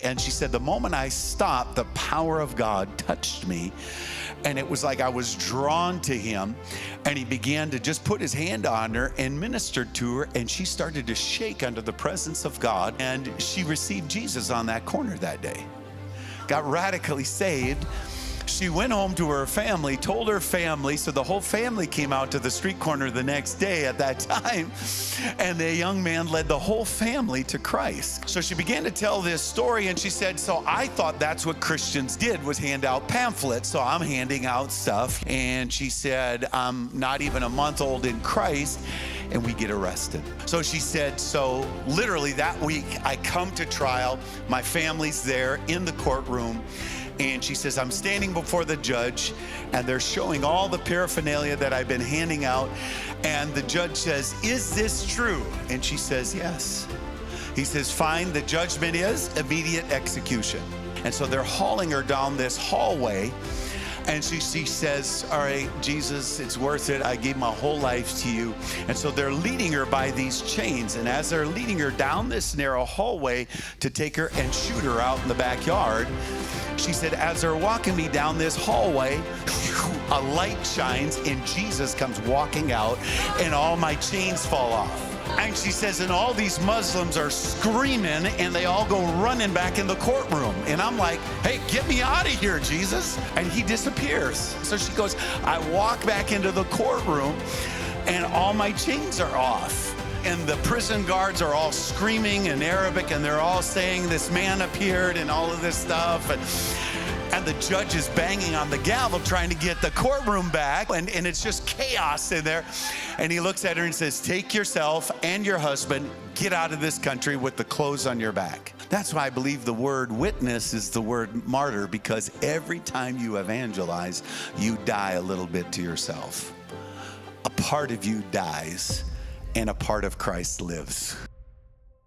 And she said, the moment I stopped, the power of God touched me. And it was like I was drawn to him. And he began to just put his hand on her and ministered to her. And she started to shake under the presence of God. And she received Jesus on that corner that day. Got radically saved. She went home to her family, told her family, so the whole family came out to the street corner the next day at that time, and the young man led the whole family to Christ. So she began to tell this story, and she said, so I thought that's what Christians did, was hand out pamphlets, so I'm handing out stuff. And she said, I'm not even a month old in Christ, and we get arrested. So she said, so literally that week, I come to trial, my family's there in the courtroom, and she says, I'm standing before the judge, and they're showing all the paraphernalia that I've been handing out. And the judge says, is this true? And she says, yes. He says, fine, the judgment is immediate execution. And so they're hauling her down this hallway. And she says, all right, Jesus, it's worth it. I gave my whole life to you. And so they're leading her by these chains. And as they're leading her down this narrow hallway to take her and shoot her out in the backyard, she said, as they're walking me down this hallway, a light shines and Jesus comes walking out and all my chains fall off. And she says, and all these Muslims are screaming and they all go running back in the courtroom. And I'm like, hey, get me out of here, Jesus. And he disappears. So she goes, I walk back into the courtroom and all my chains are off. And the prison guards are all screaming in Arabic, and they're all saying this man appeared and all of this stuff. And the judge is banging on the gavel trying to get the courtroom back. And it's just chaos in there. And he looks at her and says, take yourself and your husband, get out of this country with the clothes on your back. That's why I believe the word witness is the word martyr, because every time you evangelize, you die a little bit to yourself. A part of you dies, and a part of Christ lives.